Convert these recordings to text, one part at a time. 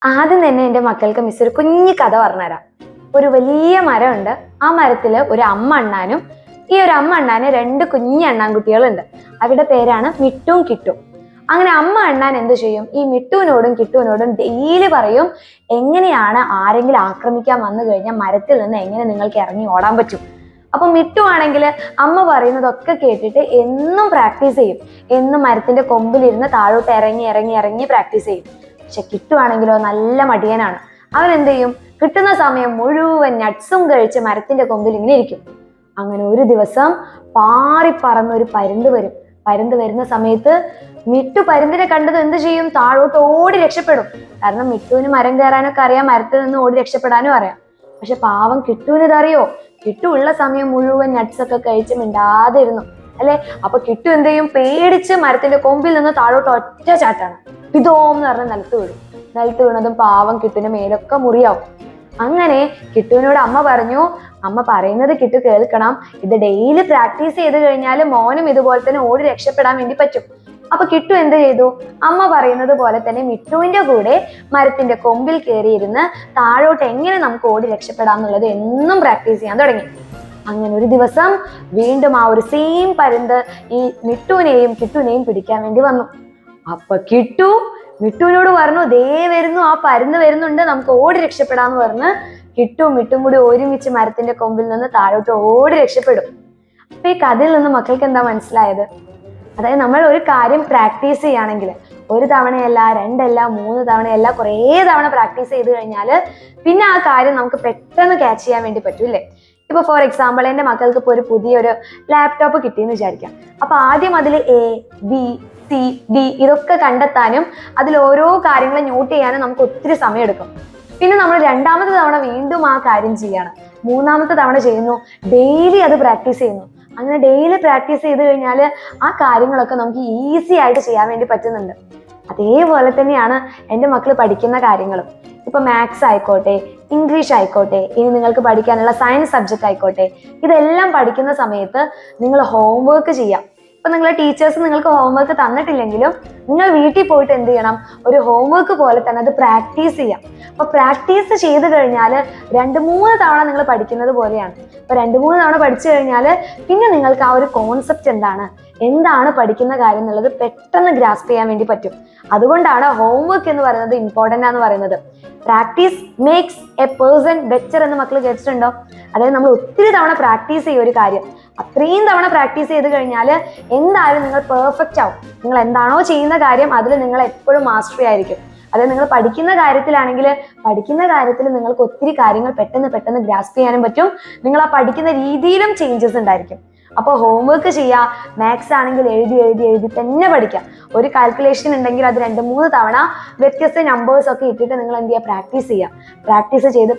ആദ്യം തന്നെ എൻ്റെ മക്കൾക്ക് മിസ് ഒരു കുഞ്ഞു കഥ പറഞ്ഞുതരാം. ഒരു വലിയ മരമുണ്ട്. ആ മരത്തിൽ ഒരു അമ്മ അണ്ണാനും ഈ ഒരു അമ്മ അണ്ണാന് രണ്ട് കുഞ്ഞു അണ്ണാൻകുട്ടികളുണ്ട്. അവരുടെ പേരാണ് മിട്ടുവും കിട്ടും. അങ്ങനെ അമ്മ അണ്ണാൻ എന്ത് ചെയ്യും? ഈ മിട്ടുവിനോടും കിട്ടുവിനോടും ഡെയിലി പറയും, എങ്ങനെയാണ് ആരെങ്കിലും ആക്രമിക്കാൻ വന്നു കഴിഞ്ഞാൽ മരത്തിൽ നിന്ന് എങ്ങനെ നിങ്ങൾക്ക് ഇറങ്ങി ഓടാൻ പറ്റും. അപ്പൊ മിട്ടു ആണെങ്കിൽ അമ്മ പറയുന്നതൊക്കെ കേട്ടിട്ട് എന്നും പ്രാക്ടീസ് ചെയ്യും. എന്നും മരത്തിന്റെ കൊമ്പിലിരുന്ന് താഴോട്ട് ഇറങ്ങി ഇറങ്ങി ഇറങ്ങി പ്രാക്ടീസ് ചെയ്യും. പക്ഷെ കിട്ടുവാണെങ്കിലോ നല്ല മടിയനാണ്. അവൻ എന്ത് ചെയ്യും? കിട്ടുന്ന സമയം മുഴുവൻ നട്ട്സും കഴിച്ച് മരത്തിന്റെ കൊമ്പിൽ ഇങ്ങനെ ഇരിക്കും. അങ്ങനെ ഒരു ദിവസം പാറിപ്പറന്ന് ഒരു പരുന്ത് വരും. പരുന്ത് വരുന്ന സമയത്ത് മിട്ടു പരുന്തിനെ കണ്ടത് എന്ത് ചെയ്യും? താഴോട്ട് ഓടി രക്ഷപ്പെടും. കാരണം മിട്ടുവിന് മരം കയറാനൊക്കെ അറിയാം, മരത്തിൽ നിന്ന് ഓടി രക്ഷപ്പെടാനും അറിയാം. പക്ഷെ പാവം കിട്ടുവിന് ഇതറിയോ? കിട്ടു ഉള്ള സമയം മുഴുവൻ നട്ട്സ് ഒക്കെ കഴിച്ച് മിണ്ടാതെ ഇരുന്നു അല്ലെ. അപ്പൊ കിട്ടു എന്ത് ചെയ്യും? പേടിച്ച് മരത്തിന്റെ കൊമ്പിൽ നിന്ന് താഴോട്ട് ഒറ്റ ചാട്ടാണ്. പിതോന്ന് പറഞ്ഞ് നിലത്ത് വീഴും. നിലത്ത് വീണതും പാവം കിട്ടുവിന് മേലൊക്കെ മുറിയാവും. അങ്ങനെ കിട്ടുവിനോട് അമ്മ പറഞ്ഞു, അമ്മ പറയുന്നത് കിട്ടു കേൾക്കണം, ഇത് ഡെയിലി പ്രാക്ടീസ് ചെയ്ത് കഴിഞ്ഞാൽ മോനും ഇതുപോലെ തന്നെ ഓടി രക്ഷപ്പെടാൻ വേണ്ടി പറ്റും. അപ്പൊ കിട്ടു എന്ത് ചെയ്തു? അമ്മ പറയുന്നത് പോലെ തന്നെ മിട്ടുവിന്റെ കൂടെ മരത്തിന്റെ കൊമ്പിൽ കയറിയിരുന്ന് താഴോട്ട് എങ്ങനെ നമുക്ക് ഓടി രക്ഷപ്പെടാം എന്നുള്ളത് എന്നും പ്രാക്ടീസ് ചെയ്യാൻ തുടങ്ങി. അങ്ങനെ ഒരു ദിവസം വീണ്ടും ആ ഒരു സെയിം പരുന്ത് ഈ മിട്ടുവിനെയും കിട്ടുവിനെയും പിടിക്കാൻ വേണ്ടി വന്നു. അപ്പൊ കിട്ടു മിട്ടുവിനോട് പറഞ്ഞു, ദേ വരുന്നു, ആ പരുന്ത് വരുന്നുണ്ട്, നമുക്ക് ഓടി രക്ഷപ്പെടാന്ന് പറഞ്ഞ് കിട്ടും മിട്ടും കൂടി ഒരുമിച്ച് മരത്തിന്റെ കൊമ്പിൽ നിന്ന് താഴോട്ട് ഓടി രക്ഷപ്പെടും. അപ്പൊ ഈ കഥയിൽ നിന്ന് മക്കൾക്ക് എന്താ മനസ്സിലായത്? അതായത് നമ്മൾ ഒരു കാര്യം പ്രാക്ടീസ് ചെയ്യുകയാണെങ്കിൽ ഒരു തവണയല്ല, രണ്ടല്ല, 3 തവണയല്ല, കുറേ തവണ പ്രാക്ടീസ് ചെയ്ത് കഴിഞ്ഞാൽ പിന്നെ ആ കാര്യം നമുക്ക് പെട്ടെന്ന് ക്യാച്ച് ചെയ്യാൻ വേണ്ടി പറ്റൂല്ലേ. ഇപ്പൊ ഫോർ എക്സാമ്പിൾ എൻ്റെ മക്കൾക്ക് ഇപ്പോൾ ഒരു പുതിയൊരു ലാപ്ടോപ്പ് കിട്ടിയെന്ന് വിചാരിക്കാം. അപ്പൊ ആദ്യം അതിൽ ABCD ഇതൊക്കെ കണ്ടെത്താനും അതിൽ ഓരോ കാര്യങ്ങളും നോട്ട് ചെയ്യാനും നമുക്ക് ഒത്തിരി സമയം എടുക്കും. പിന്നെ നമ്മൾ രണ്ടാമത്തെ തവണ വീണ്ടും ആ കാര്യം ചെയ്യാണ്, മൂന്നാമത്തെ തവണ ചെയ്യുന്നു, ഡെയിലി അത് പ്രാക്ടീസ് ചെയ്യുന്നു. അങ്ങനെ ഡെയിലി പ്രാക്ടീസ് ചെയ്ത് കഴിഞ്ഞാൽ ആ കാര്യങ്ങളൊക്കെ നമുക്ക് ഈസി ആയിട്ട് ചെയ്യാൻ വേണ്ടി പറ്റുന്നുണ്ട്. അതേപോലെ തന്നെയാണ് എൻ്റെ മക്കൾ പഠിക്കുന്ന കാര്യങ്ങളും. ഇപ്പൊ മാത്സ് ആയിക്കോട്ടെ, ഇംഗ്ലീഷ് ആയിക്കോട്ടെ, ഇനി നിങ്ങൾക്ക് പഠിക്കാനുള്ള സയൻസ് സബ്ജക്റ്റ് ആയിക്കോട്ടെ, ഇതെല്ലാം പഠിക്കുന്ന സമയത്ത് നിങ്ങൾ ഹോംവർക്ക് ചെയ്യാം. ഇപ്പൊ നിങ്ങളെ ടീച്ചേഴ്സ് നിങ്ങൾക്ക് ഹോംവർക്ക് തന്നിട്ടില്ലെങ്കിലും നിങ്ങൾ വീട്ടിൽ പോയിട്ട് എന്ത് ചെയ്യണം? ഒരു ഹോംവർക്ക് പോലെ തന്നെ അത് പ്രാക്ടീസ് ചെയ്യാം. അപ്പൊ പ്രാക്ടീസ് ചെയ്ത് കഴിഞ്ഞാൽ 2-3 തവണ നിങ്ങൾ പഠിക്കുന്നത് പോലെയാണ്. അപ്പൊ 2-3 തവണ പഠിച്ചു കഴിഞ്ഞാൽ പിന്നെ നിങ്ങൾക്ക് ആ ഒരു കോൺസെപ്റ്റ് എന്താണ് പഠിക്കുന്ന കാര്യം എന്നുള്ളത് പെട്ടെന്ന് ഗ്രാസ്പ് ചെയ്യാൻ വേണ്ടി പറ്റും. അതുകൊണ്ടാണ് ഹോംവർക്ക് എന്ന് പറയുന്നത് ഇമ്പോർട്ടൻ്റ് ആണെന്ന് പറയുന്നത്. Practice makes A person better എന്ന് മക്കൾ കേട്ടിട്ടുണ്ടോ? അതായത് നമ്മൾ ഒത്തിരി തവണ പ്രാക്ടീസ് ചെയ്യും ഒരു കാര്യം, അത്രയും തവണ പ്രാക്ടീസ് ചെയ്ത് കഴിഞ്ഞാൽ എന്തായാലും നിങ്ങൾ പെർഫെക്റ്റ് ആവും. നിങ്ങൾ എന്താണോ ചെയ്യുന്ന കാര്യം അതിൽ നിങ്ങൾ എപ്പോഴും മാസ്റ്ററി ആയിരിക്കും. അതായത് നിങ്ങൾ പഠിക്കുന്ന കാര്യത്തിലാണെങ്കിൽ പഠിക്കുന്ന കാര്യത്തിൽ നിങ്ങൾക്ക് ഒത്തിരി കാര്യങ്ങൾ പെട്ടെന്ന് ഗ്രാസ്പ് ചെയ്യാനും പറ്റും. നിങ്ങൾ ആ പഠിക്കുന്ന രീതിയിലും ചേഞ്ചസ് ഉണ്ടായിരിക്കും. അപ്പോൾ ഹോംവർക്ക് ചെയ്യുക. മാത്സ് ആണെങ്കിൽ എഴുതി തന്നെ പഠിക്കാം. ഒരു കാൽക്കുലേഷൻ ഉണ്ടെങ്കിൽ അത് 2-3 തവണ വ്യത്യസ്ത നമ്പേഴ്സ് ഒക്കെ ഇട്ടിട്ട് നിങ്ങൾ എന്ത് ചെയ്യുക? പ്രാക്ടീസ് ചെയ്യുക.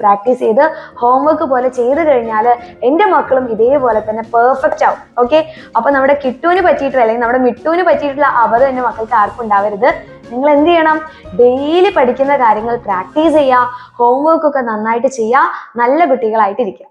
പ്രാക്ടീസ് ചെയ്ത് ഹോംവർക്ക് പോലെ ചെയ്ത് കഴിഞ്ഞാൽ എൻ്റെ മക്കളും ഇതേപോലെ തന്നെ പെർഫെക്റ്റ് ആവും. ഓക്കെ, അപ്പൊ നമ്മുടെ കിട്ടുവിന് പറ്റിയിട്ടുള്ള അല്ലെങ്കിൽ നമ്മുടെ മിട്ടുവിന് പറ്റിയിട്ടുള്ള അബദ്ധം എൻ്റെ മക്കൾക്ക് ആർക്കും ഉണ്ടാവരുത്. നിങ്ങൾ എന്ത് ചെയ്യണം? ഡെയിലി പഠിക്കുന്ന കാര്യങ്ങൾ പ്രാക്ടീസ് ചെയ്യുക, ഹോംവർക്ക് ഒക്കെ നന്നായിട്ട് ചെയ്യുക, നല്ല കുട്ടികളായിട്ടിരിക്കുക.